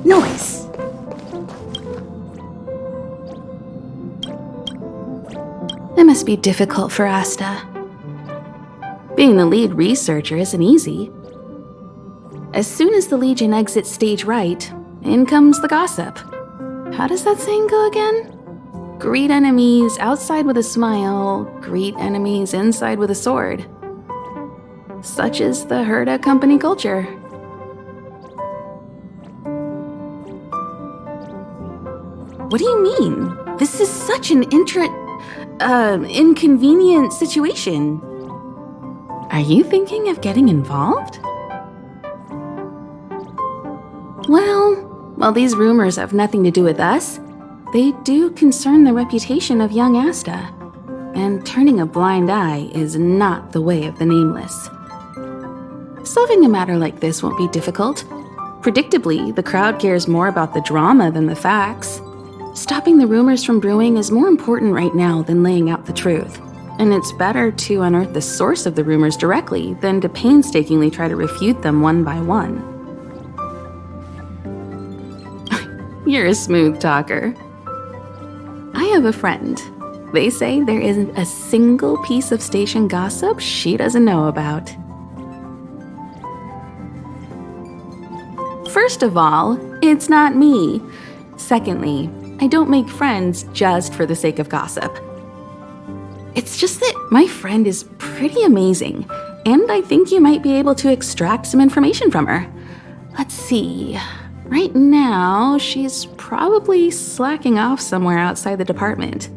Noise! It must be difficult for Asta. Being the lead researcher isn't easy. As soon as the Legion exits stage right, in comes the gossip. How does that saying go again? Greet enemies outside with a smile, greet enemies inside with a sword. Such is the Herda company culture. What do you mean? This is such an inconvenient situation. Are you thinking of getting involved? Well, these rumors have nothing to do with us. They do concern the reputation of young Asta, and turning a blind eye is not the way of the nameless. Solving a matter like this won't be difficult. Predictably, the crowd cares more about the drama than the facts. Stopping the rumors from brewing is more important right now than laying out the truth, and it's better to unearth the source of the rumors directly than to painstakingly try to refute them one by one. You're a smooth talker. I have a friend. They say there isn't a single piece of station gossip she doesn't know about. First of all, it's not me. Secondly, I don't make friends just for the sake of gossip. It's just that my friend is pretty amazing, and I think you might be able to extract some information from her. Let's see. Right now, she's probably slacking off somewhere outside the department.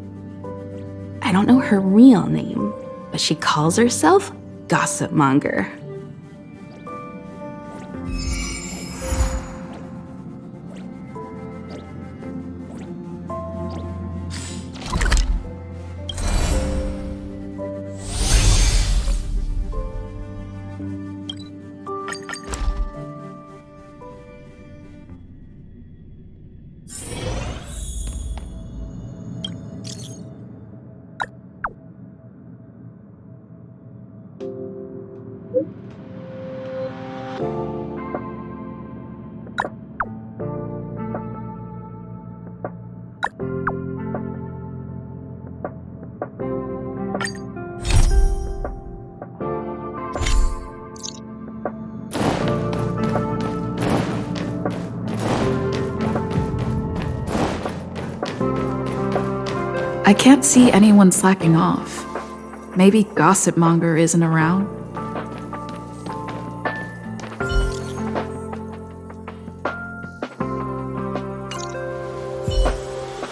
I don't know her real name, but she calls herself Gossip Monger. I can't see anyone slacking off. Maybe Gossip Monger isn't around.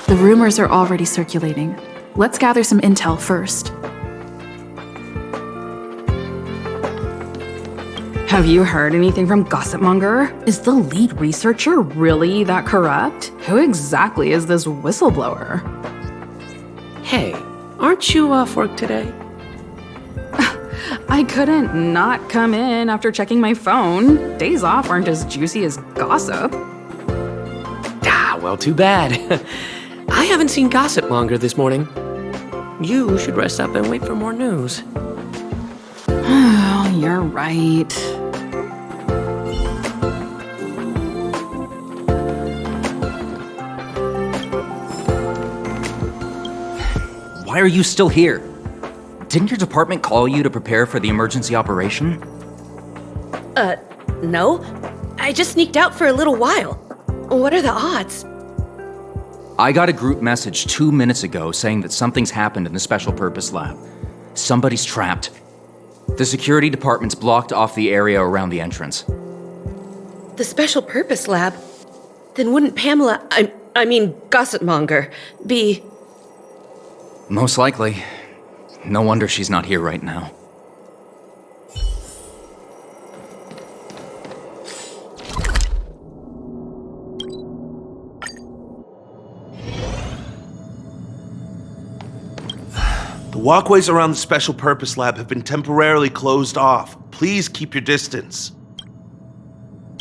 The rumors are already circulating. Let's gather some intel first. Have you heard anything from Gossip Monger? Is the lead researcher really that corrupt? Who exactly is this whistleblower? Hey, aren't you off work today? I couldn't not come in after checking my phone. Days off aren't as juicy as gossip. Well, too bad. I haven't seen Gossip Monger this morning. You should rest up and wait for more news. Oh, you're right. Why are you still here? Didn't your department call you to prepare for the emergency operation? No. I just sneaked out for a little while. What are the odds? I got a group message 2 minutes ago saying that something's happened in the Special Purpose Lab. Somebody's trapped. The security department's blocked off the area around the entrance. The Special Purpose Lab? Then wouldn't Pamela, I mean Gossip Monger, be... Most likely. No wonder she's not here right now. The walkways around the Special Purpose Lab have been temporarily closed off. Please keep your distance.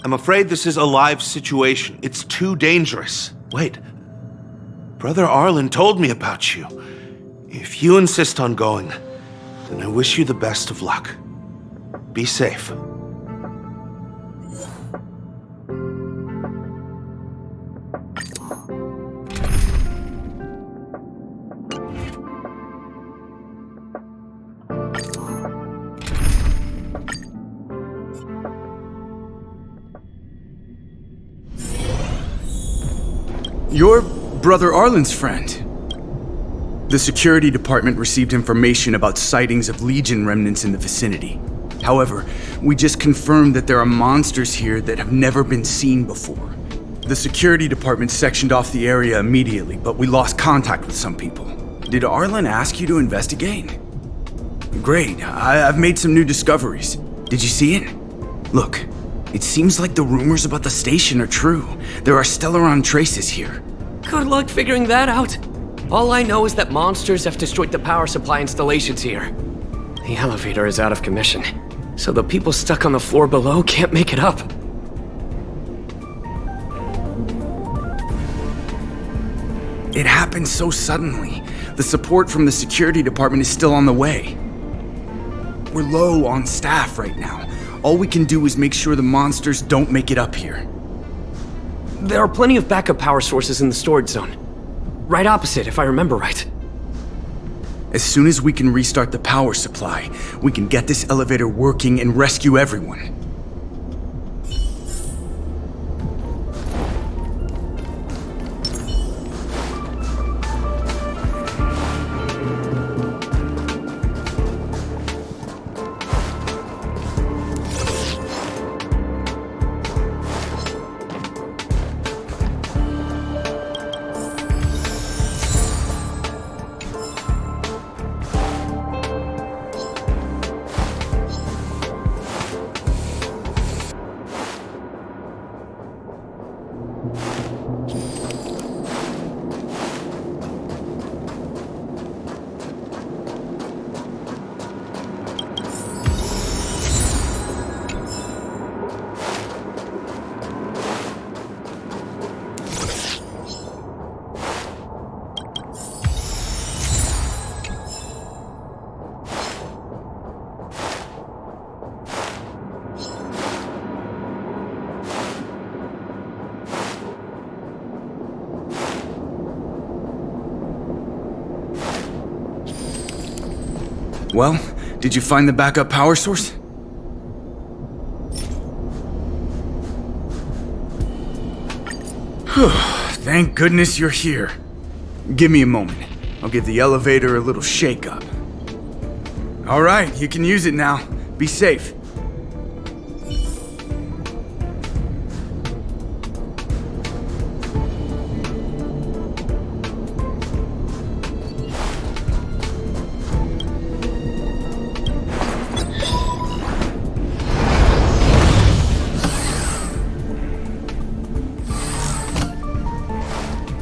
I'm afraid this is a live situation. It's too dangerous. Wait. Brother Arlan told me about you. If you insist on going, then I wish you the best of luck. Be safe. You're Brother Arlan's friend. The security department received information about sightings of Legion remnants in the vicinity. However, we just confirmed that there are monsters here that have never been seen before. The security department sectioned off the area immediately, but we lost contact with some people. Did Arlan ask you to investigate? Great, I've made some new discoveries. Did you see it? Look, it seems like the rumors about the station are true. There are Stellaron traces here. Good luck figuring that out. All I know is that monsters have destroyed the power supply installations here. The elevator is out of commission, so the people stuck on the floor below can't make it up. It happened so suddenly. The support from the security department is still on the way. We're low on staff right now. All we can do is make sure the monsters don't make it up here. There are plenty of backup power sources in the storage zone. Right opposite, if I remember right. As soon as we can restart the power supply, we can get this elevator working and rescue everyone. Well, did you find the backup power source? Thank goodness you're here. Give me a moment. I'll give the elevator a little shake-up. All right, you can use it now. Be safe.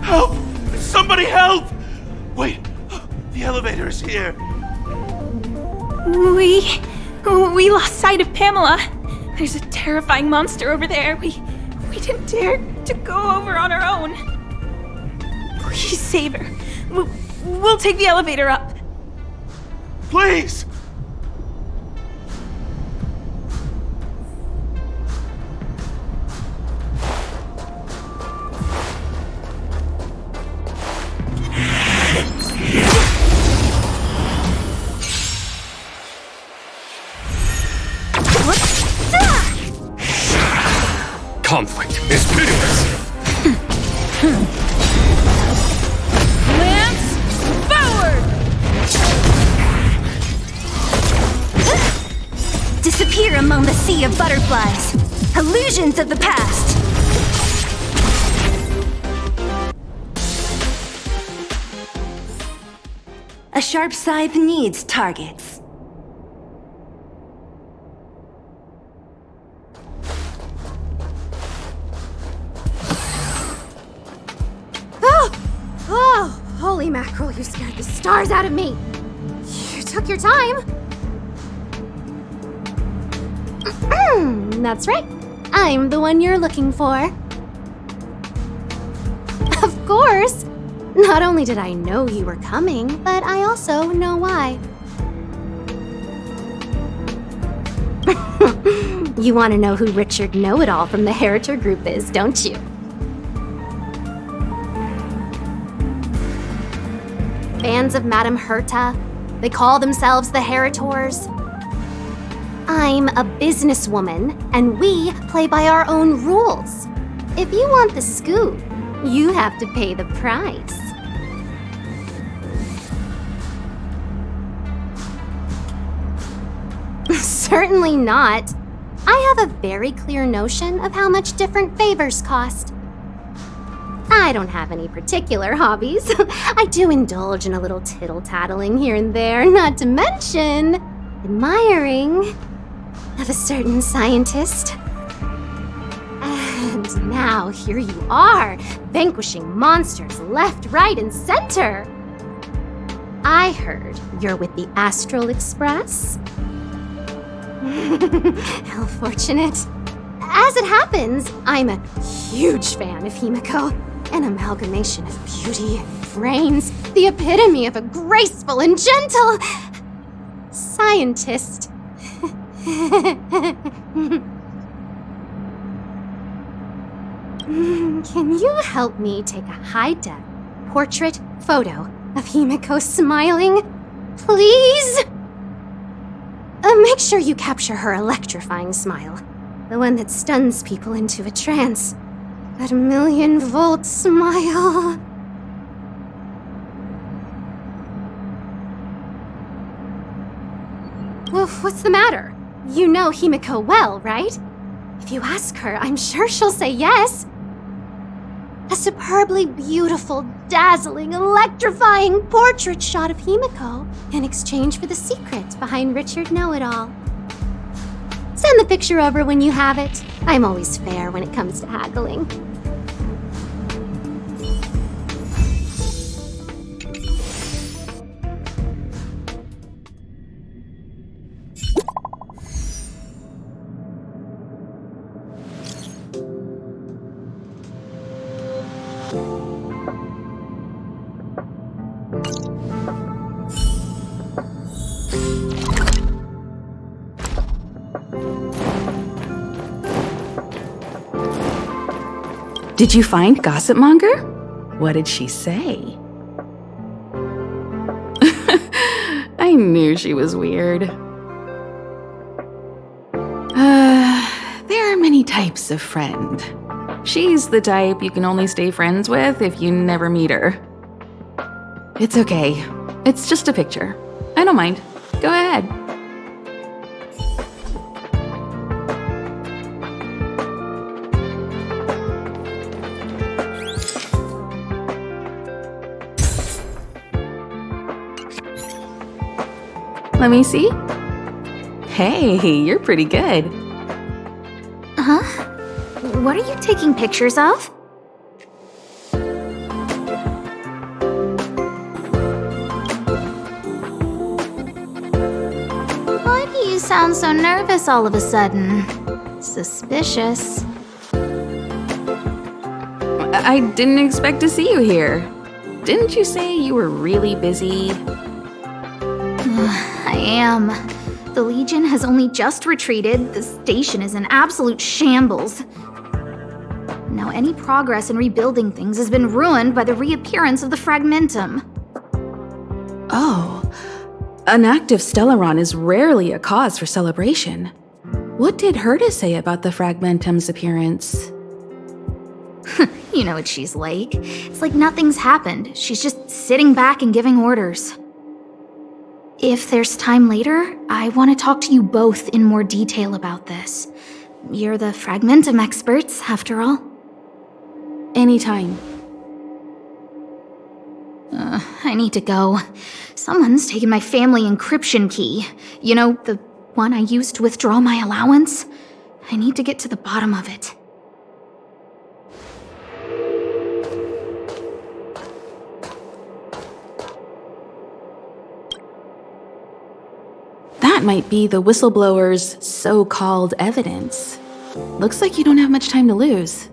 Help! Somebody help! Wait, the elevator is here. We lost sight of Pamela. There's a terrifying monster over there. We didn't dare to go over on our own. Please save her. We'll take the elevator up. Please! Conflict is pitiless. Lance, forward! Disappear among the sea of butterflies. Illusions of the past. A sharp scythe needs targets. Oh, holy mackerel, you scared the stars out of me. You took your time. That's right. I'm the one you're looking for. Of course. Not only did I know you were coming, but I also know why. You want to know who Richard Know-It-All from the Heritor Group is, don't you? Fans of Madame Herta. They call themselves the Heritors. I'm a businesswoman, and we play by our own rules. If you want the scoop, You have to pay the price. Certainly not. I have a very clear notion of how much different favors cost. I don't have any particular hobbies. I do indulge in a little tittle-tattling here and there, not to mention admiring of a certain scientist. And now here you are, vanquishing monsters left, right, and center. I heard you're with the Astral Express. How fortunate. As it happens, I'm a huge fan of Himiko. An amalgamation of beauty, brains, the epitome of a graceful and gentle scientist. Can you help me take a high-def portrait photo of Himiko smiling? Please? Make sure you capture her electrifying smile. The one that stuns people into a trance. That 1,000,000-volt smile. Well, what's the matter? You know Himiko well, right? If you ask her, I'm sure she'll say yes. A superbly beautiful, dazzling, electrifying portrait shot of Himiko in exchange for the secret behind Richard Know-It-All. Send the picture over when you have it. I'm always fair when it comes to haggling. Did you find Gossip Monger? What did she say? I knew she was weird. There are many types of friend. She's the type you can only stay friends with if you never meet her. It's okay. It's just a picture. I don't mind. Go ahead. Let me see. Hey, you're pretty good. Huh? What are you taking pictures of? Why do you sound so nervous all of a sudden? Suspicious. I didn't expect to see you here. Didn't you say you were really busy? I am. The Legion has only just retreated. The station is in absolute shambles. Now any progress in rebuilding things has been ruined by the reappearance of the Fragmentum. Oh, an active Stellaron is rarely a cause for celebration. What did Herta say about the Fragmentum's appearance? You know what she's like. It's like nothing's happened. She's just sitting back and giving orders. If there's time later, I want to talk to you both in more detail about this. You're the Fragmentum experts, after all. Anytime. I need to go. Someone's taken my family encryption key. You know, the one I used to withdraw my allowance? I need to get to the bottom of it. That might be the whistleblower's so-called evidence. Looks like you don't have much time to lose.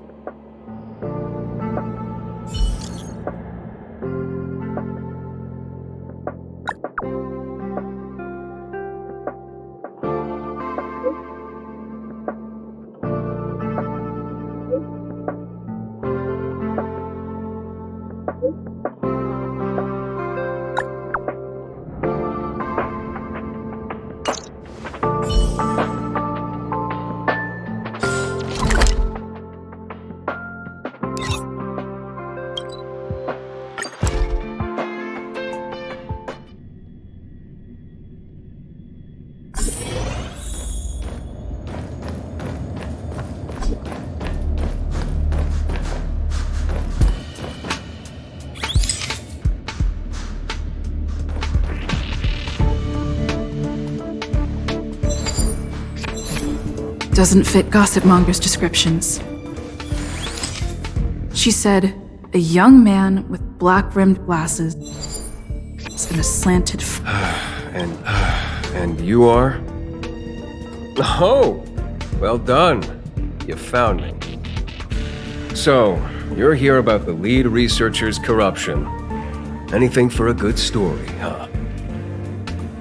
doesn't fit Gossipmonger's descriptions. She said, a young man with black-rimmed glasses and a slanted And you are? Oh, well done. You found me. So, you're here about the lead researcher's corruption. Anything for a good story, huh?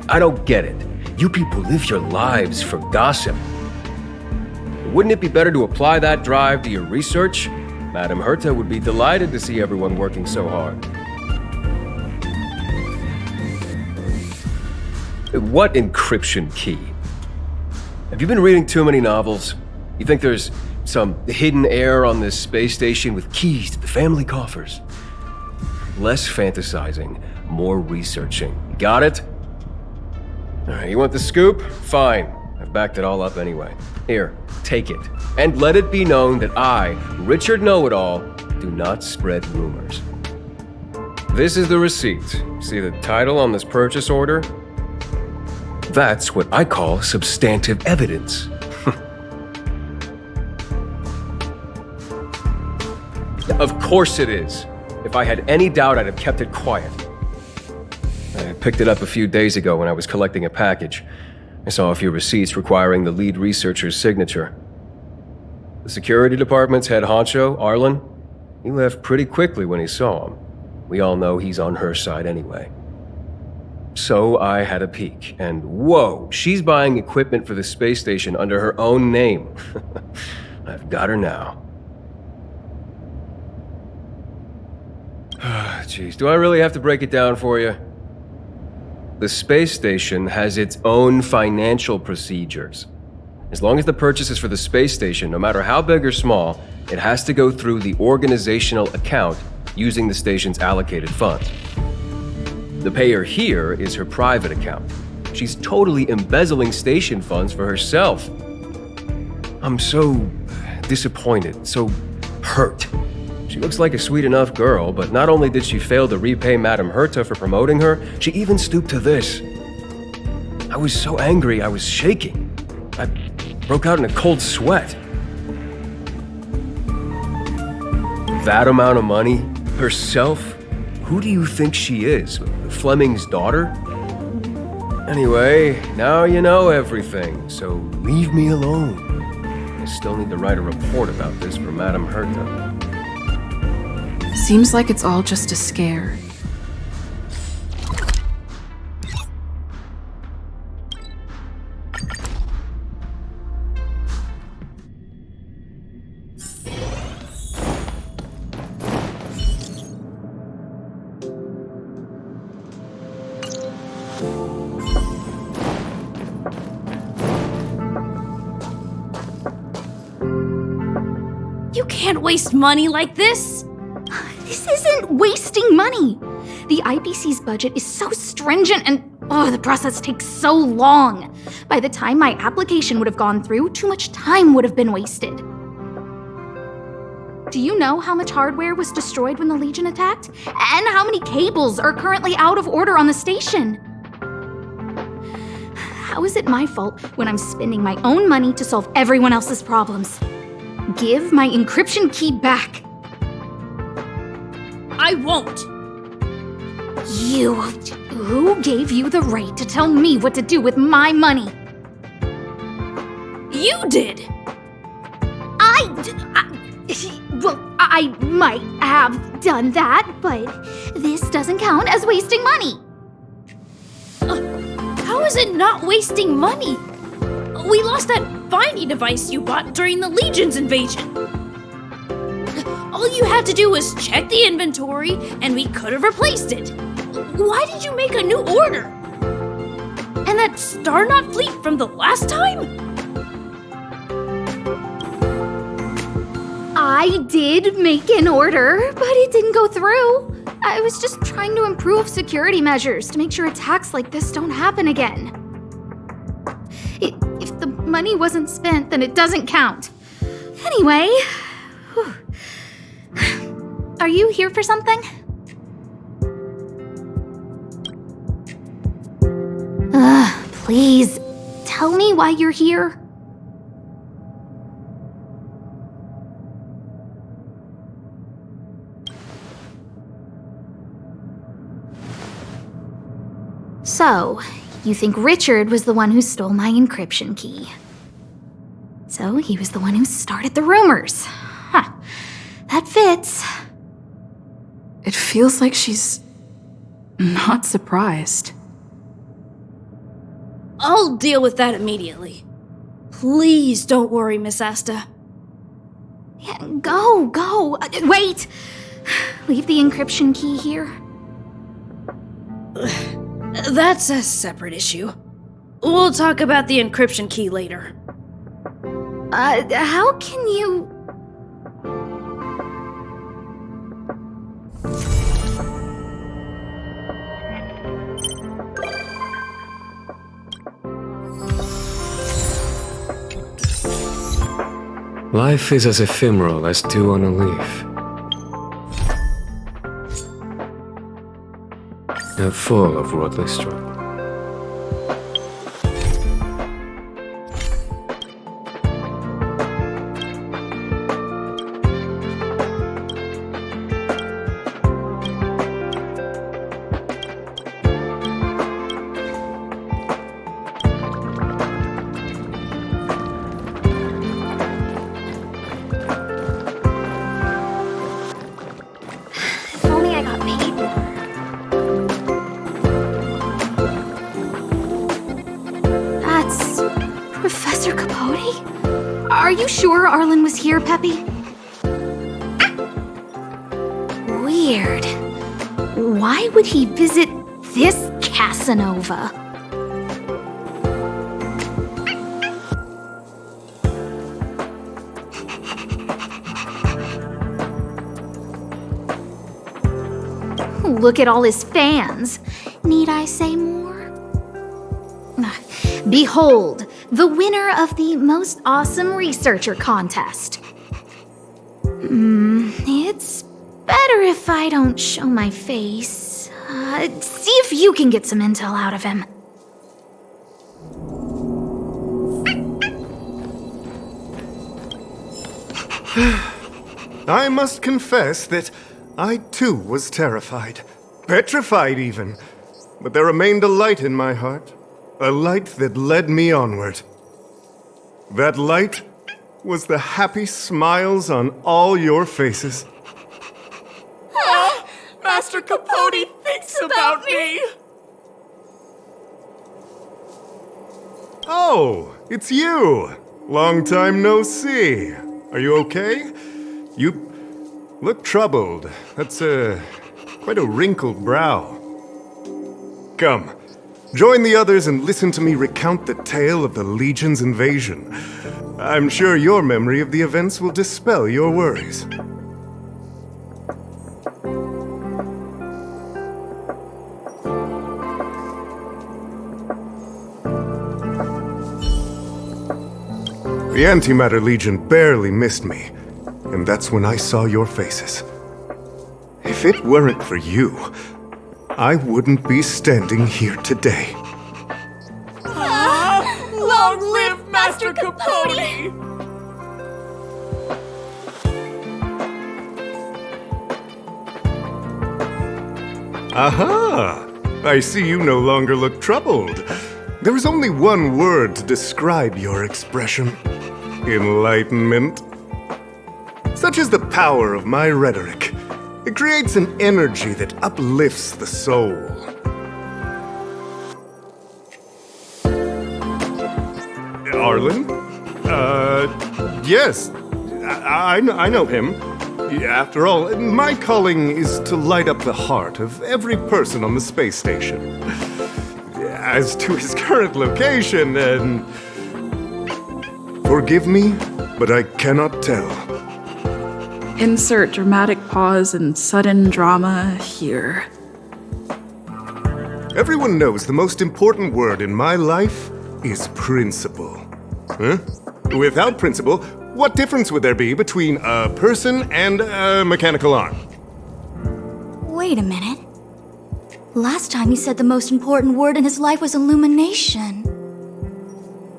I don't get it. You people live your lives for gossip. Wouldn't it be better to apply that drive to your research? Madame Herta would be delighted to see everyone working so hard. What encryption key? Have you been reading too many novels? You think there's some hidden heir on this space station with keys to the family coffers? Less fantasizing, more researching. Got it? Alright, you want the scoop? Fine. I've backed it all up anyway. Here, take it. And let it be known that I, Richard Know-It-All, do not spread rumors. This is the receipt. See the title on this purchase order? That's what I call substantive evidence. Of course it is. If I had any doubt, I'd have kept it quiet. I picked it up a few days ago when I was collecting a package. I saw a few receipts requiring the lead researcher's signature. The security department's head honcho, Arlan, he left pretty quickly when he saw him. We all know he's on her side anyway. So I had a peek, and whoa, she's buying equipment for the space station under her own name. I've got her now. Jeez, do I really have to break it down for you? The space station has its own financial procedures. As long as the purchase is for the space station, no matter how big or small, it has to go through the organizational account using the station's allocated funds. The payer here is her private account. She's totally embezzling station funds for herself. I'm so disappointed, so hurt. She looks like a sweet enough girl, but not only did she fail to repay Madame Herta for promoting her, she even stooped to this. I was so angry I was shaking. I broke out in a cold sweat. That amount of money? Herself? Who do you think she is? Fleming's daughter? Anyway, now you know everything, so leave me alone. I still need to write a report about this for Madame Herta. Seems like it's all just a scare. You can't waste money like this! This isn't wasting money! The IPC's budget is so stringent and the process takes so long. By the time my application would have gone through, too much time would have been wasted. Do you know how much hardware was destroyed when the Legion attacked? And how many cables are currently out of order on the station? How is it my fault when I'm spending my own money to solve everyone else's problems? Give my encryption key back. I won't. Who gave you the right to tell me what to do with my money? You did. I might have done that, but this doesn't count as wasting money. How is it not wasting money? We lost that finding device you bought during the Legion's invasion. All you had to do was check the inventory, and we could have replaced it. Why did you make a new order? And that Star Knot fleet from the last time? I did make an order, but it didn't go through. I was just trying to improve security measures to make sure attacks like this don't happen again. If the money wasn't spent, then it doesn't count. Anyway, are you here for something? Please, tell me why you're here. So, you think Richard was the one who stole my encryption key. So, he was the one who started the rumors. Huh. That fits. It feels like she's not surprised. I'll deal with that immediately. Please don't worry, Miss Asta. Yeah, go. Wait! Leave the encryption key here. That's a separate issue. We'll talk about the encryption key later. How can you... Life is as ephemeral as dew on a leaf. And full of worldly strife. If only I got paid more. That's... Professor Capote? Are you sure Arlan was here, Peppy? Weird. Why would he visit this Casanova? Look at all his fans. Need I say more? Behold, the winner of the Most Awesome Researcher contest. It's better if I don't show my face. See if you can get some intel out of him. I must confess that I too was terrified. Petrified even. But there remained a light in my heart. A light that led me onward. That light was the happy smiles on all your faces. Master Capote thinks about me! Oh, it's you! Long time no see. Are you okay? You look troubled. That's quite a wrinkled brow. Come, join the others and listen to me recount the tale of the Legion's invasion. I'm sure your memory of the events will dispel your worries. The Antimatter Legion barely missed me, and that's when I saw your faces. If it weren't for you, I wouldn't be standing here today. Long live Master Capote! Aha! I see you no longer look troubled. There is only one word to describe your expression. Enlightenment. Such is the power of my rhetoric. It creates an energy that uplifts the soul. Arlan? Yes. I know him. After all, my calling is to light up the heart of every person on the space station. As to his current location, forgive me, but I cannot tell. Insert dramatic pause and sudden drama here. Everyone knows the most important word in my life is principle. Huh? Without principle, what difference would there be between a person and a mechanical arm? Wait a minute. Last time he said the most important word in his life was illumination.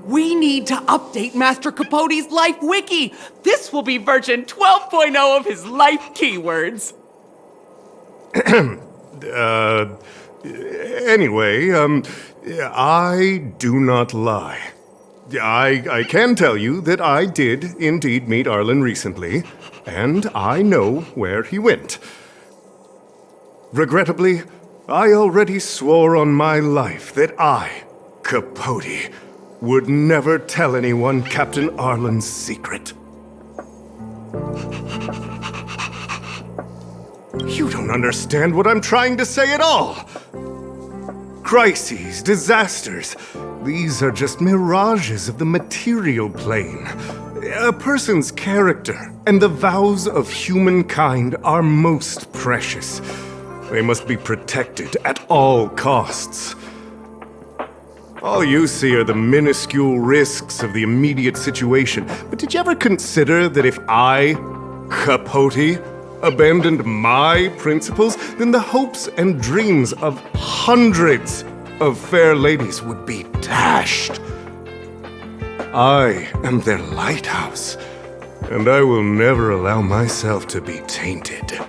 We need to update Master Capote's Life Wiki! This will be version 12.0 of his life keywords! Anyway, I do not lie. I can tell you that I did indeed meet Arlan recently, and I know where he went. Regrettably, I already swore on my life that I, Capote, would never tell anyone Captain Arlan's secret. You don't understand what I'm trying to say at all. Crises, disasters, these are just mirages of the material plane. A person's character and the vows of humankind are most precious. They must be protected at all costs. All you see are the minuscule risks of the immediate situation, but did you ever consider that if I, Capote, abandoned my principles, then the hopes and dreams of hundreds of fair ladies would be dashed? I am their lighthouse, and I will never allow myself to be tainted.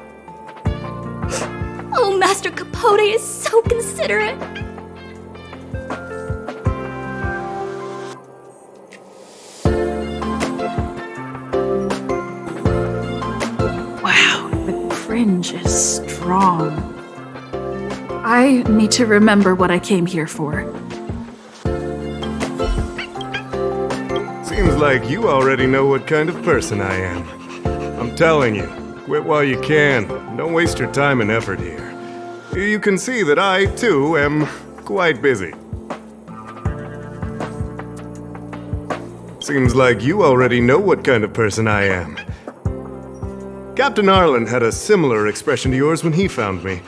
Oh, Master Capote is so considerate. Wow, the cringe is strong. I need to remember what I came here for. Seems like you already know what kind of person I am. I'm telling you, quit while you can. Don't waste your time and effort here. You can see that I, too, am quite busy. Seems like you already know what kind of person I am. Captain Arlan had a similar expression to yours when he found me.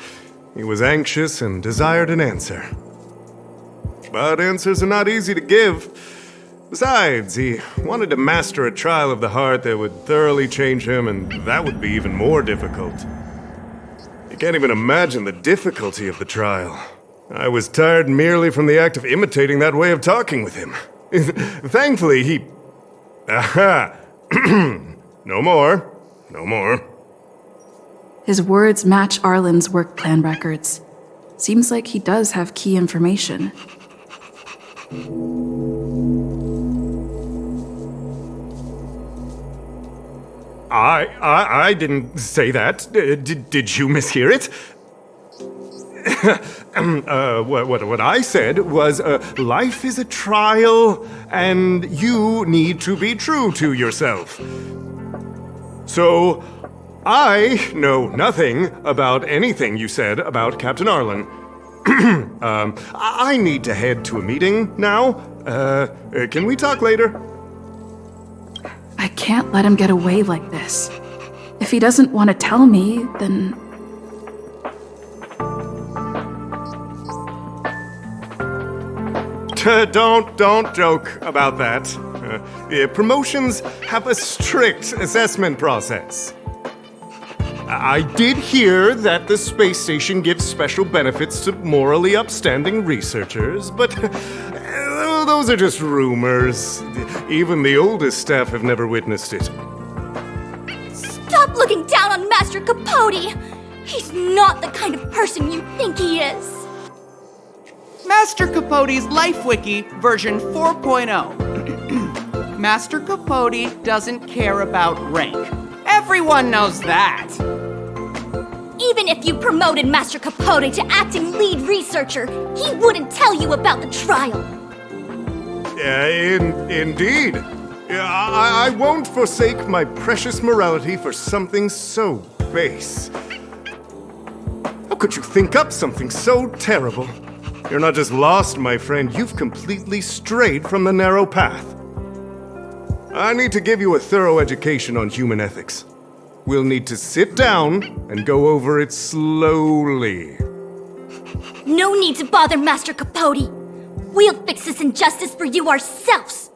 He was anxious and desired an answer. But answers are not easy to give. Besides, he wanted to master a trial of the heart that would thoroughly change him, and that would be even more difficult. You can't even imagine the difficulty of the trial. I was tired merely from the act of imitating that way of talking with him. Thankfully, he... Aha! No more. No more. His words match Arlan's work plan records. Seems like he does have key information. I didn't say that. Did you mishear it? What I said was, life is a trial, and you need to be true to yourself. So, I know nothing about anything you said about Captain Arlan. I need to head to a meeting now. Can we talk later? I can't let him get away like this. If he doesn't want to tell me, then... Don't joke about that. Promotions have a strict assessment process. I did hear that the space station gives special benefits to morally upstanding researchers, but those are just rumors. Even the oldest staff have never witnessed it. Stop looking down on Master Capote! He's not the kind of person you think he is. Master Capote's Life Wiki version 4.0. Master Capote doesn't care about rank. Everyone knows that. Even if you promoted Master Capote to acting lead researcher, he wouldn't tell you about the trial. Indeed. I won't forsake my precious morality for something so base. How could you think up something so terrible? You're not just lost, my friend, you've completely strayed from the narrow path. I need to give you a thorough education on human ethics. We'll need to sit down and go over it slowly. No need to bother Master Capote. We'll fix this injustice for you ourselves.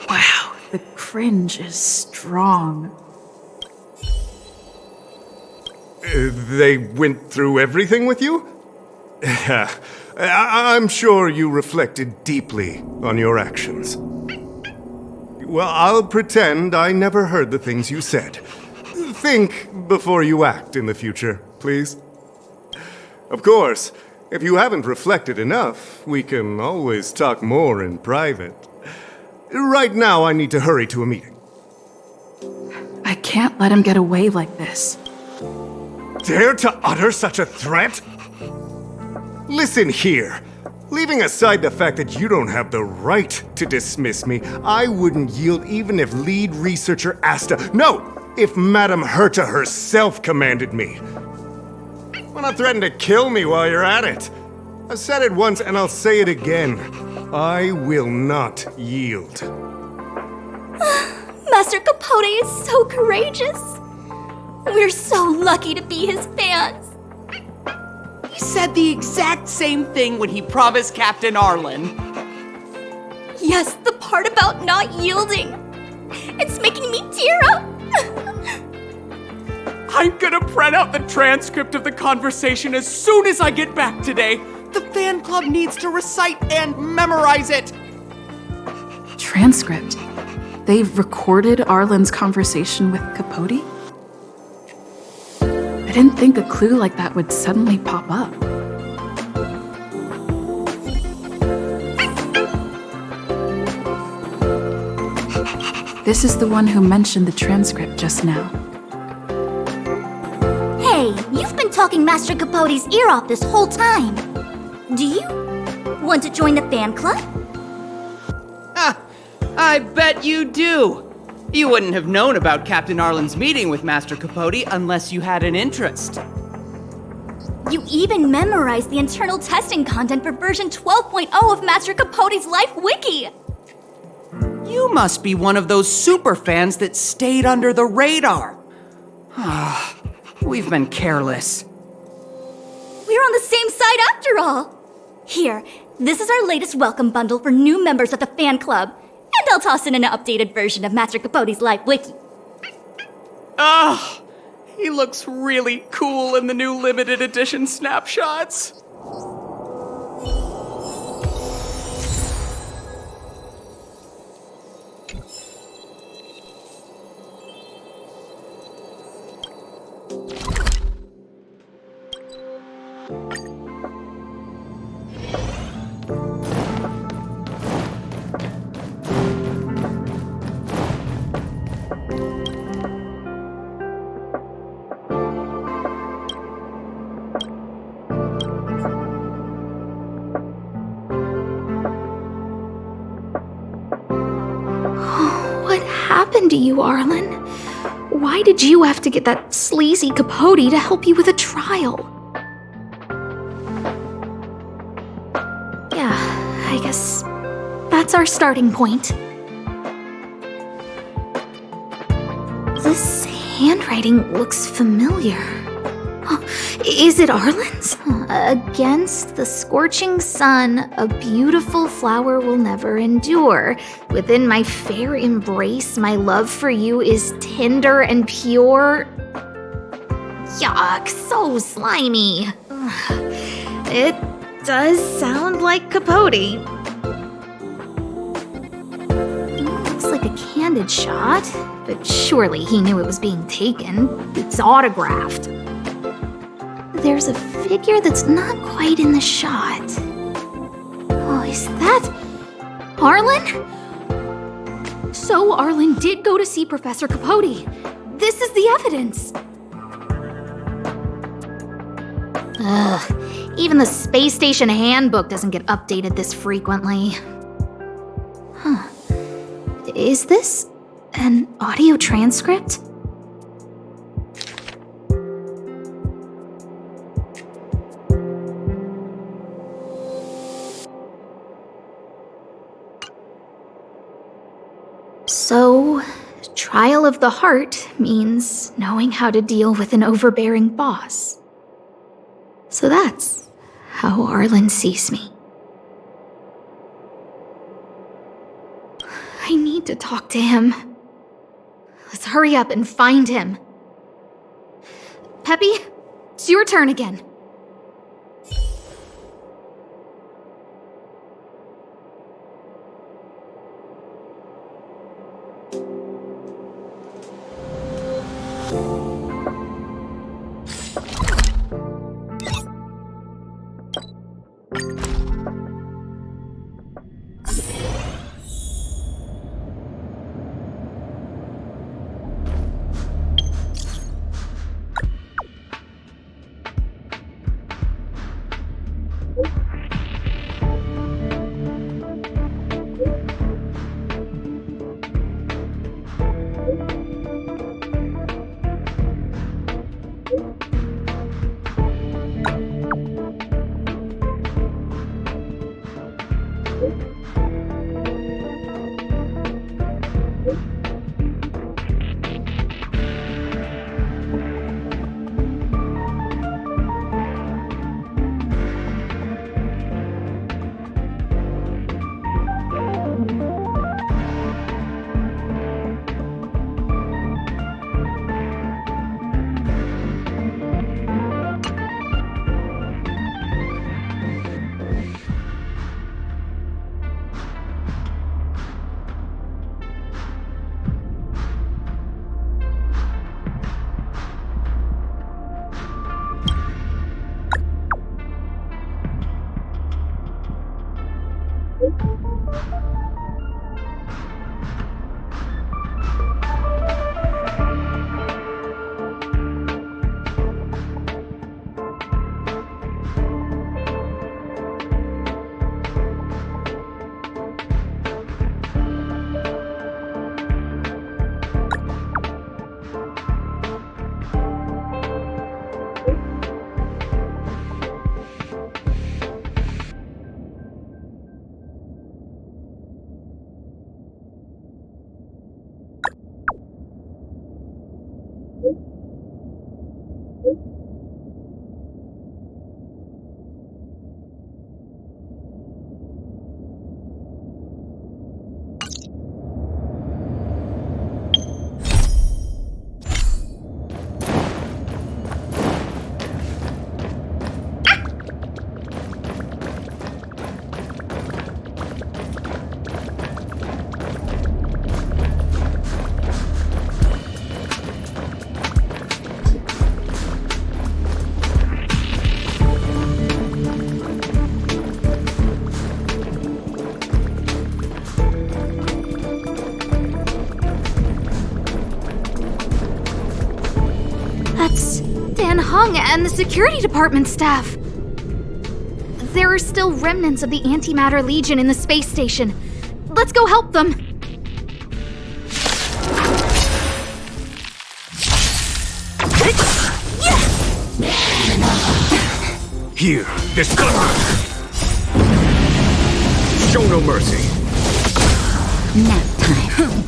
Wow, the cringe is strong. They went through everything with you? I'm sure you reflected deeply on your actions. Well, I'll pretend I never heard the things you said. Think before you act in the future, please. Of course, if you haven't reflected enough, we can always talk more in private. Right now, I need to hurry to a meeting. I can't let him get away like this. Dare to utter such a threat? Listen here. Leaving aside the fact that you don't have the right to dismiss me, I wouldn't yield even if lead researcher Asta... No! If Madame Herta herself commanded me. Why not threaten to kill me while you're at it? I've said it once and I'll say it again. I will not yield. Master Capote is so courageous. We're so lucky to be his fans. He said the exact same thing when he promised Captain Arlan. Yes, the part about not yielding. It's making me tear up. I'm gonna print out the transcript of the conversation as soon as I get back today. The fan club needs to recite and memorize it. Transcript? They've recorded Arlan's conversation with Capote? I didn't think a clue like that would suddenly pop up. This is the one who mentioned the transcript just now. Hey, you've been talking Master Capote's ear off this whole time. Do you want to join the fan club? I bet you do. You wouldn't have known about Captain Arlan's meeting with Master Capote unless you had an interest. You even memorized the internal testing content for version 12.0 of Master Capote's Life Wiki. You must be one of those super fans that stayed under the radar. We've been careless. We're on the same side after all. Here, this is our latest welcome bundle for new members of the fan club. And I'll toss in an updated version of Master Capote's Life Wiki. He looks really cool in the new limited edition snapshots. What happened to you, Arlan? Why did you have to get that sleazy Capote to help you with a trial? Yeah, I guess that's our starting point. This handwriting looks familiar. Is it Arlan's? Against the scorching sun, a beautiful flower will never endure. Within my fair embrace, my love for you is tender and pure. Yuck, so slimy. It does sound like Capote. Looks like a candid shot, but surely he knew it was being taken. It's autographed. There's a figure that's not quite in the shot. Oh, is that Arlan? So Arlan did go to see Professor Capote. This is the evidence. Ugh, even the space station handbook doesn't get updated this frequently. Huh. Is this an audio transcript? So, trial of the heart means knowing how to deal with an overbearing boss. So that's how Arlan sees me. I need to talk to him. Let's hurry up and find him. Peppy, it's your turn again. And the security department staff. There are still remnants of the Antimatter Legion in the space station. Let's go help them. Here, this gun. Show no mercy. Nap time.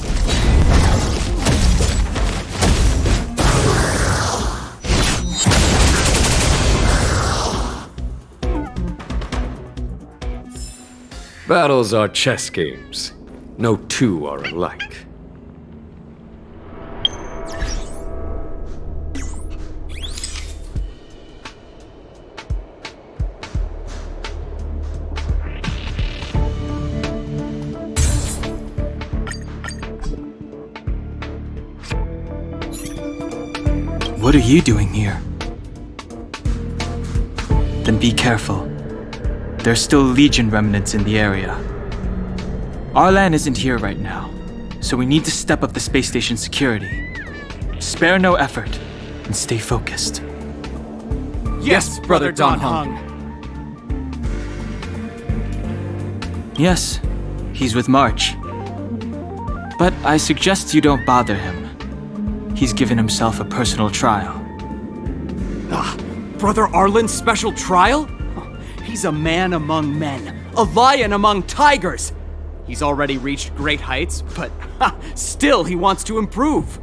Battles are chess games. No two are alike. What are you doing here? Then be careful. There's still Legion remnants in the area. Arlan isn't here right now, so we need to step up the space station security. Spare no effort, and stay focused. Yes, Brother Don Hung. Yes, he's with March. But I suggest you don't bother him. He's given himself a personal trial. Brother Arlan's special trial? He's a man among men, a lion among tigers. He's already reached great heights, but still he wants to improve.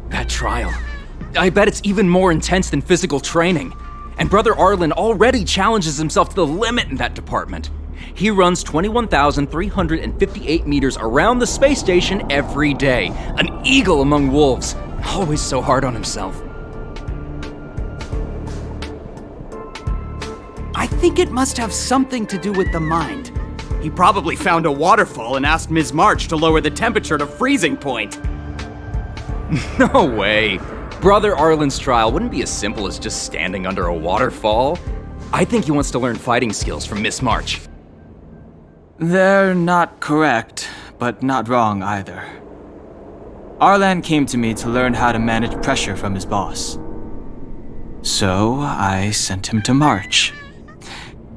That trial. I bet it's even more intense than physical training. And Brother Arlan already challenges himself to the limit in that department. He runs 21,358 meters around the space station every day. An eagle among wolves. Always so hard on himself. I think it must have something to do with the mind. He probably found a waterfall and asked Ms. March to lower the temperature to freezing point. No way. Brother Arlan's trial wouldn't be as simple as just standing under a waterfall. I think he wants to learn fighting skills from Miss March. They're not correct, but not wrong either. Arlan came to me to learn how to manage pressure from his boss. So I sent him to March.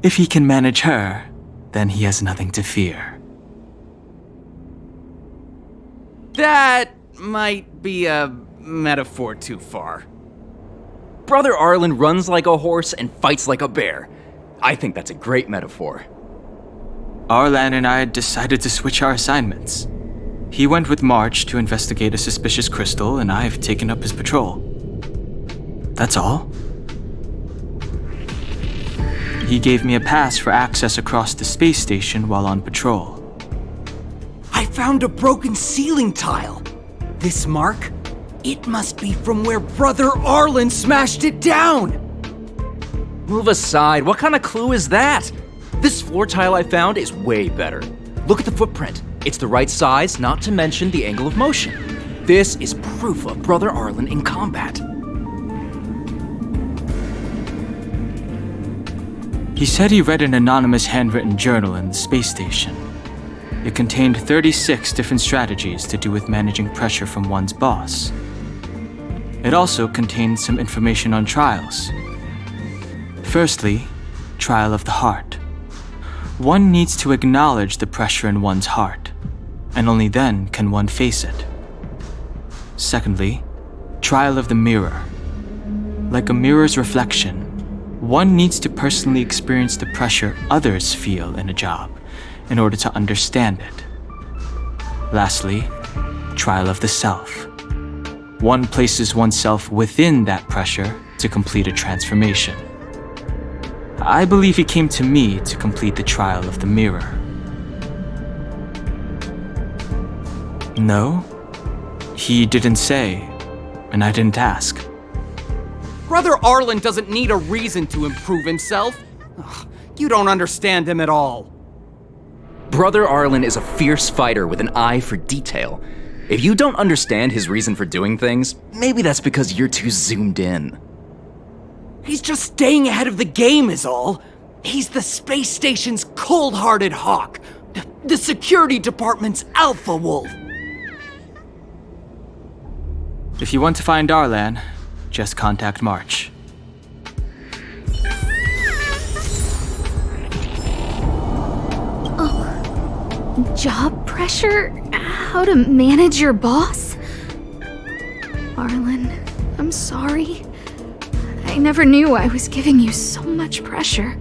If he can manage her, then he has nothing to fear. That might be a metaphor too far. Brother Arlan runs like a horse and fights like a bear. I think that's a great metaphor. Arlan and I decided to switch our assignments. He went with March to investigate a suspicious crystal, and I've taken up his patrol. That's all. He gave me a pass for access across the space station while on patrol. I found a broken ceiling tile. This mark? It must be from where Brother Arlan smashed it down! Move aside, what kind of clue is that? This floor tile I found is way better. Look at the footprint. It's the right size, not to mention the angle of motion. This is proof of Brother Arlan in combat. He said he read an anonymous handwritten journal in the space station. It contained 36 different strategies to do with managing pressure from one's boss. It also contained some information on trials. Firstly, trial of the heart. One needs to acknowledge the pressure in one's heart, and only then can one face it. Secondly, trial of the mirror. Like a mirror's reflection, one needs to personally experience the pressure others feel in a job in order to understand it. Lastly, trial of the self. One places oneself within that pressure to complete a transformation. I believe he came to me to complete the trial of the mirror. No, he didn't say, and I didn't ask. Brother Arlan doesn't need a reason to improve himself. Ugh, you don't understand him at all. Brother Arlan is a fierce fighter with an eye for detail. If you don't understand his reason for doing things, maybe that's because you're too zoomed in. He's just staying ahead of the game is all. He's the space station's cold-hearted hawk. The security department's alpha wolf. If you want to find Arlan, just contact March. Job pressure? How to manage your boss? Arlan, I'm sorry. I never knew I was giving you so much pressure.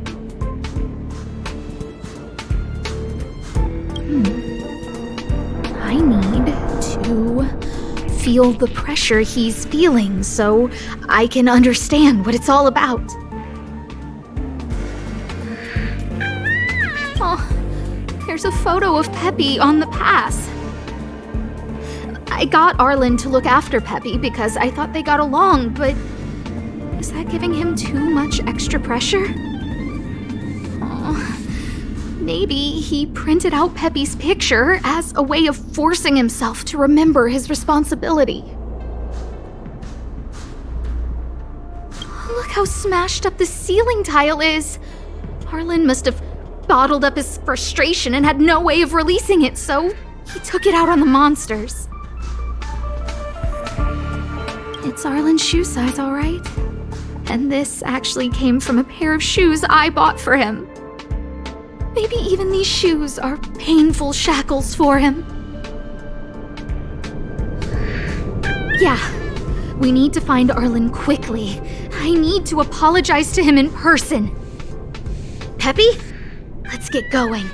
I need to feel the pressure he's feeling so I can understand what it's all about. Oh, there's a photo of Peppy on the pass. I got Arlan to look after Peppy because I thought they got along, but is that giving him too much extra pressure? Oh, maybe he printed out Peppy's picture as a way of forcing himself to remember his responsibility. Look how smashed up the ceiling tile is. Arlan must have bottled up his frustration and had no way of releasing it, so he took it out on the monsters. It's Arlan's shoe size, all right? And this actually came from a pair of shoes I bought for him. Maybe even these shoes are painful shackles for him. Yeah, we need to find Arlan quickly. I need to apologize to him in person. Peppy, let's get going.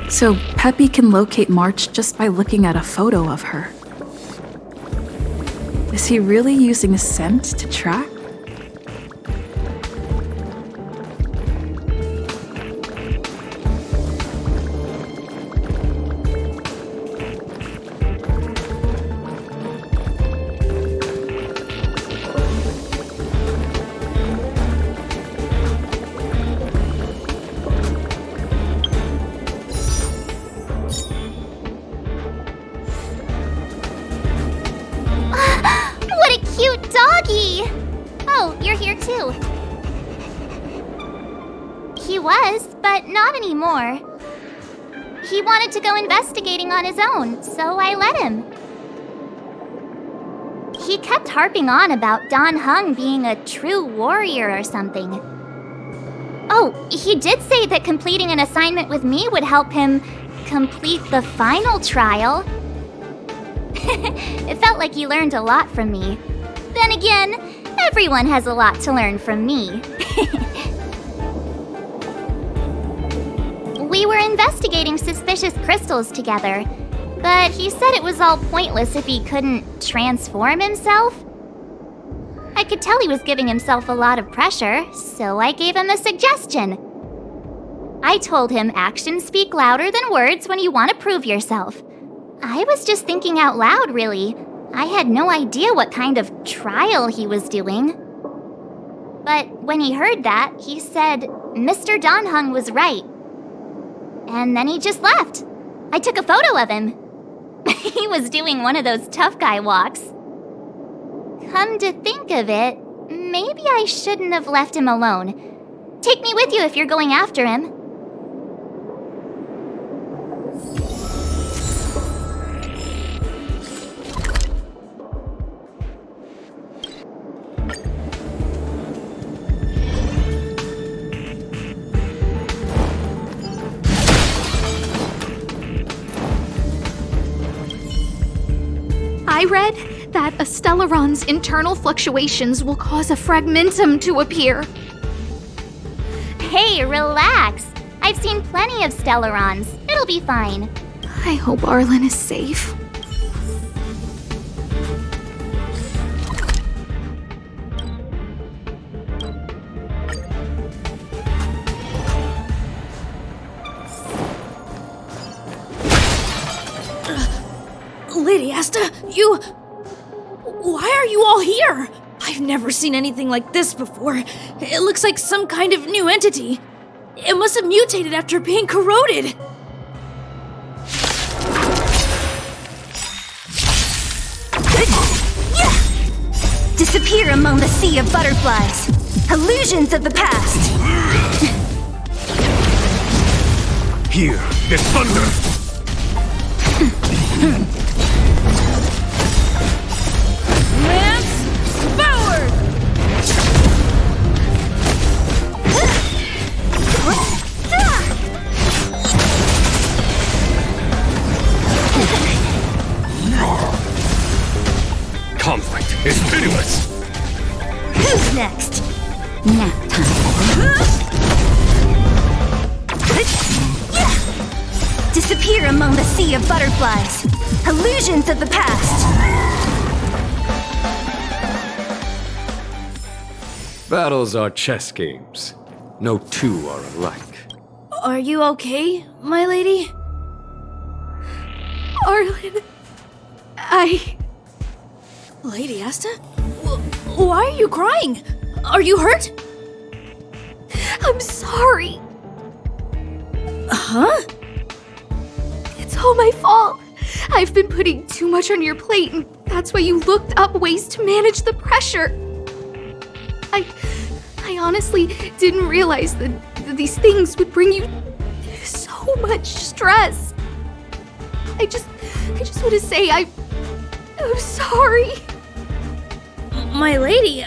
So Peppy can locate March just by looking at a photo of her. Is he really using a scent to track? too. He was, but not anymore. He wanted to go investigating on his own, so I let him. He kept harping on about Dan Heng being a true warrior or something. Oh, he did say that completing an assignment with me would help him complete the final trial. It felt like he learned a lot from me. Then again, everyone has a lot to learn from me. We were investigating suspicious crystals together, but he said it was all pointless if he couldn't transform himself. I could tell he was giving himself a lot of pressure, so I gave him a suggestion. I told him actions speak louder than words when you want to prove yourself. I was just thinking out loud, really. I had no idea what kind of trial he was doing. But when he heard that, he said Mr. Dan Heng was right. And then he just left. I took a photo of him. He was doing one of those tough guy walks. Come to think of it, maybe I shouldn't have left him alone. Take me with you if you're going after him. I read that a Stellaron's internal fluctuations will cause a fragmentum to appear. Hey, relax. I've seen plenty of Stellarons. It'll be fine. I hope Arlan is safe. Lady Asta, you... Why are you all here? I've never seen anything like this before. It looks like some kind of new entity. It must have mutated after being corroded. Disappear among the sea of butterflies. Illusions of the past. Here, the thunder! Lance forward! Conflict is pitiless! Who's next? Nap time. Disappear among the sea of butterflies. Illusions of the past. Battles are chess games. No two are alike. Are you okay, my lady? Arlan, Lady Asta? Why are you crying? Are you hurt? I'm sorry. Huh? It's all my fault. I've been putting too much on your plate, and that's why you looked up ways to manage the pressure. I honestly didn't realize that these things would bring you so much stress. I just want to say I'm sorry. My lady,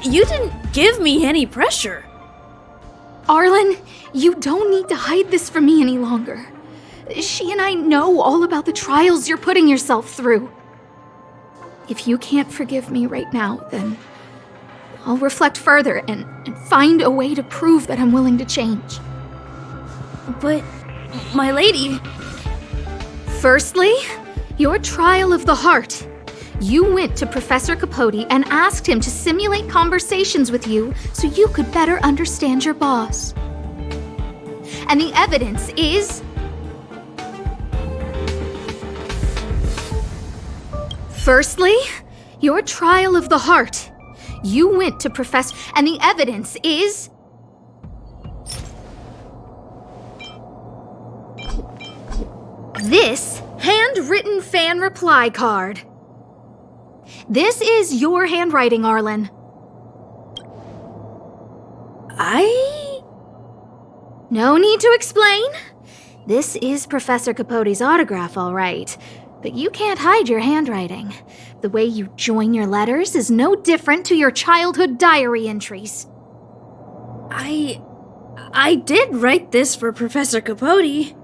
You didn't give me any pressure. Arlan, you don't need to hide this from me any longer. She and I know all about the trials you're putting yourself through. If you can't forgive me right now, then I'll reflect further and find a way to prove that I'm willing to change. But, my lady... Firstly, your trial of the heart. You went to Professor Capote and asked him to simulate conversations with you so you could better understand your boss. And the evidence is... Firstly, your trial of the heart. You went to Professor... And the evidence is... This handwritten fan reply card. This is your handwriting, Arlan. No need to explain. This is Professor Capote's autograph, all right. But you can't hide your handwriting. The way you join your letters is no different to your childhood diary entries. I did write this for Professor Capote.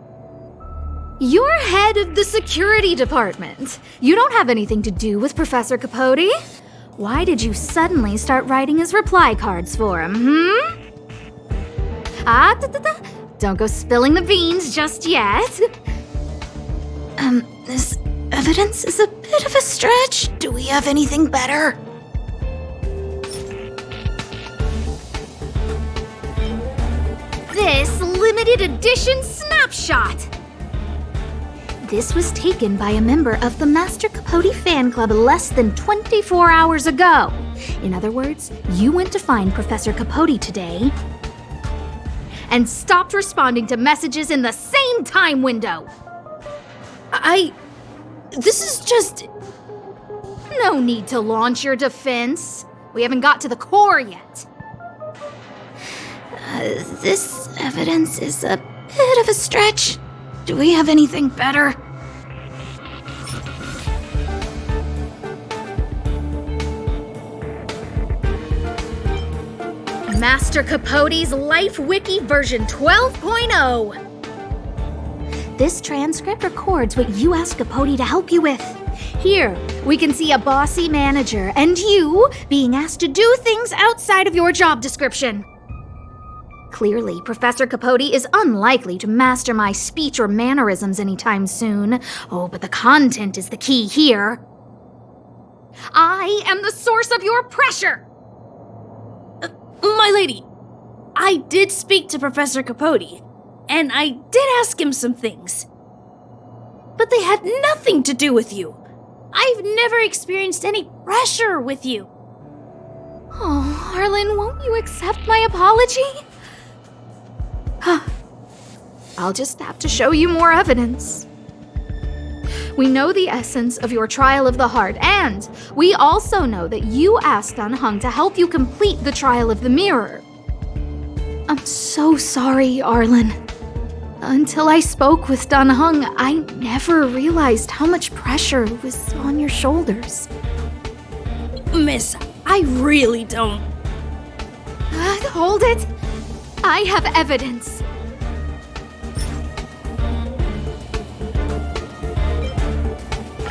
You're head of the security department. You don't have anything to do with Professor Capote. Why did you suddenly start writing his reply cards for him, Don't go spilling the beans just yet. This evidence is a bit of a stretch. Do we have anything better? This limited edition snapshot. This was taken by a member of the Master Capote fan club less than 24 hours ago. In other words, you went to find Professor Capote today and stopped responding to messages in the same time window. This is just... No need to launch your defense. We haven't got to the core yet. This evidence is a bit of a stretch. Do we have anything better? Master Capote's Life Wiki version 12.0. This transcript records what you asked Capote to help you with. Here, we can see a bossy manager and you being asked to do things outside of your job description. Clearly, Professor Capote is unlikely to master my speech or mannerisms anytime soon. Oh, but the content is the key here. I am the source of your pressure! My lady, I did speak to Professor Capote, and I did ask him some things. But they had nothing to do with you. I've never experienced any pressure with you. Oh, Arlan, won't you accept my apology? I'll just have to show you more evidence. We know the essence of your trial of the heart, and we also know that you asked Dunhung to help you complete the trial of the mirror. I'm so sorry, Arlan. Until I spoke with Dunhung, I never realized how much pressure was on your shoulders. Miss, I really don't... Hold it! I have evidence.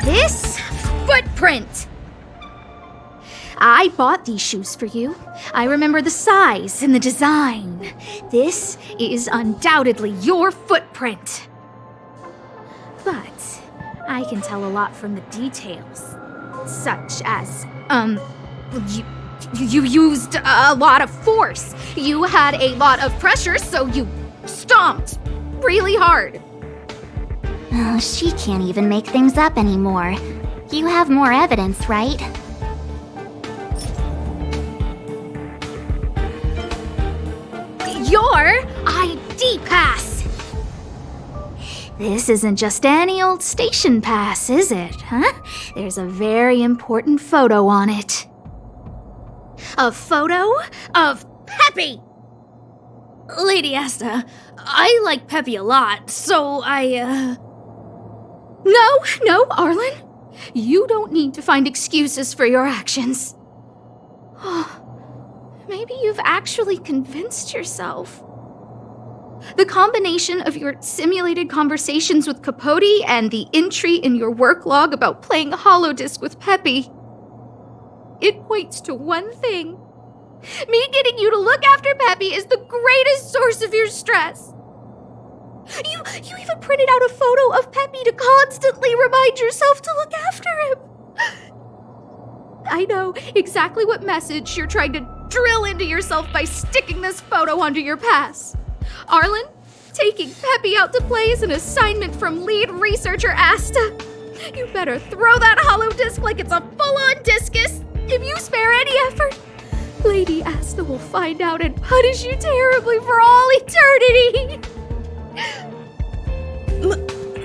This footprint! I bought these shoes for you. I remember the size and the design. This is undoubtedly your footprint. But I can tell a lot from the details, such as, you used a lot of force. You had a lot of pressure, so you stomped really hard. Oh, she can't even make things up anymore. You have more evidence, right? Your ID pass! This isn't just any old station pass, is it, huh? There's a very important photo on it. A photo of Peppy! Lady Asta, I like Peppy a lot, so No, Arlan. You don't need to find excuses for your actions. Maybe you've actually convinced yourself. The combination of your simulated conversations with Capote and the entry in your work log about playing holodisc with Peppy, it points to one thing. Me getting you to look after Peppy is the greatest source of your stress. You even printed out a photo of Peppy to constantly remind yourself to look after him. I know exactly what message you're trying to drill into yourself by sticking this photo onto your pass. Arlan, taking Peppy out to play is an assignment from lead researcher Asta. You better throw that holodisc like it's a full-on discus. If you spare any effort, Lady Asta will find out and punish you terribly for all eternity.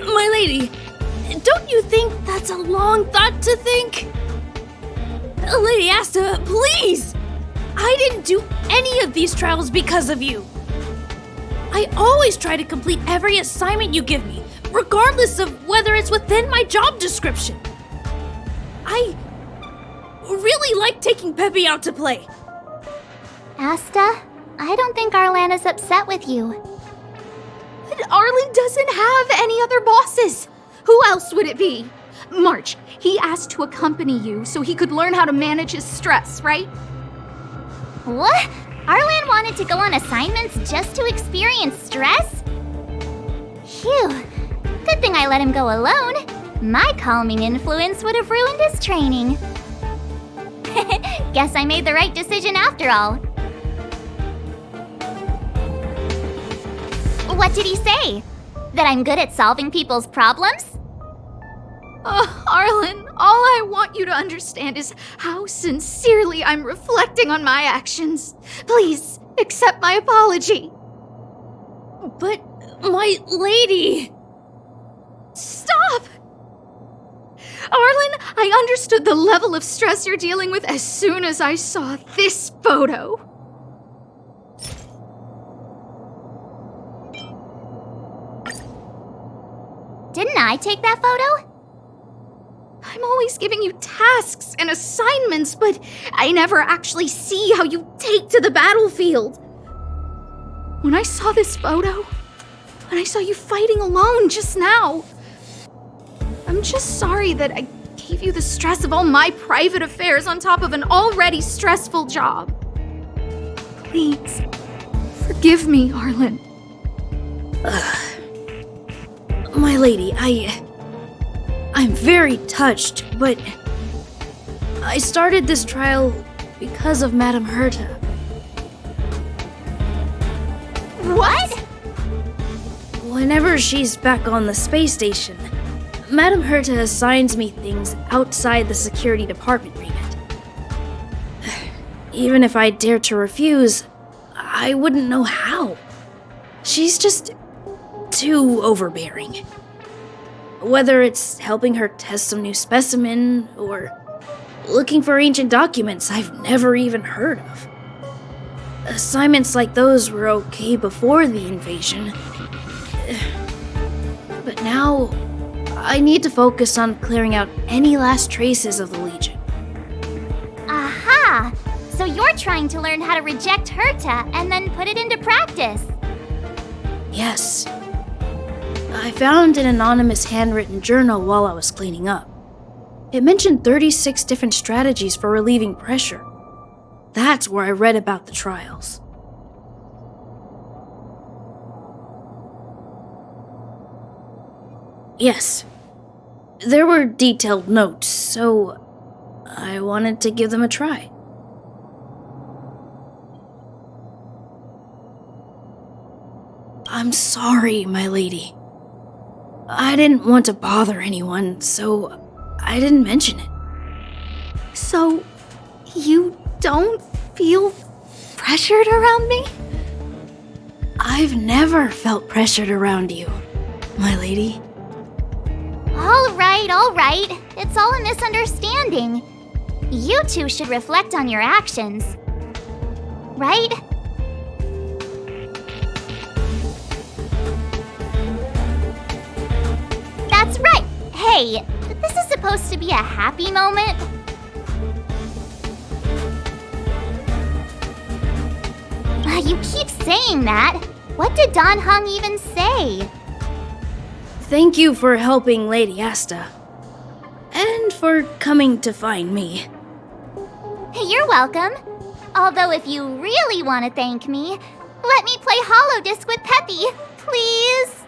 My lady, don't you think that's a long thought to think? Lady Asta, please! I didn't do any of these trials because of you. I always try to complete every assignment you give me, regardless of whether it's within my job description. I really like taking Peppy out to play. Asta, I don't think Arlan is upset with you. But Arlan doesn't have any other bosses. Who else would it be? March, he asked to accompany you so he could learn how to manage his stress, right? What? Arlan wanted to go on assignments just to experience stress? Phew. Good thing I let him go alone. My calming influence would have ruined his training. Guess I made the right decision after all. What did he say? That I'm good at solving people's problems? Arlan, all I want you to understand is how sincerely I'm reflecting on my actions. Please, accept my apology. But, my lady... Stop! Arlan, I understood the level of stress you're dealing with as soon as I saw this photo. Didn't I take that photo? I'm always giving you tasks and assignments, but I never actually see how you take to the battlefield. When I saw this photo, and I saw you fighting alone just now, I'm just sorry that I gave you the stress of all my private affairs on top of an already stressful job. Please, forgive me, Arlan. My lady, I'm very touched, but I started this trial because of Madame Herta. What? Whenever she's back on the space station, Madame Herta assigns me things outside the security department remit. Even if I dared to refuse, I wouldn't know how. She's just too overbearing. Whether it's helping her test some new specimen, or looking for ancient documents I've never even heard of. Assignments like those were okay before the invasion. But now, I need to focus on clearing out any last traces of the Legion. Aha! So you're trying to learn how to reject Herta and then put it into practice. Yes. I found an anonymous handwritten journal while I was cleaning up. It mentioned 36 different strategies for relieving pressure. That's where I read about the trials. Yes. There were detailed notes, so I wanted to give them a try. I'm sorry, my lady. I didn't want to bother anyone, so I didn't mention it. So, you don't feel pressured around me? I've never felt pressured around you, my lady. All right. It's all a misunderstanding. You two should reflect on your actions. Right? That's right! Hey, this is supposed to be a happy moment. You keep saying that. What did Don Hung even say? Thank you for helping Lady Asta. And for coming to find me. You're welcome. Although if you really want to thank me, let me play Hollow Disc with Peppy, please.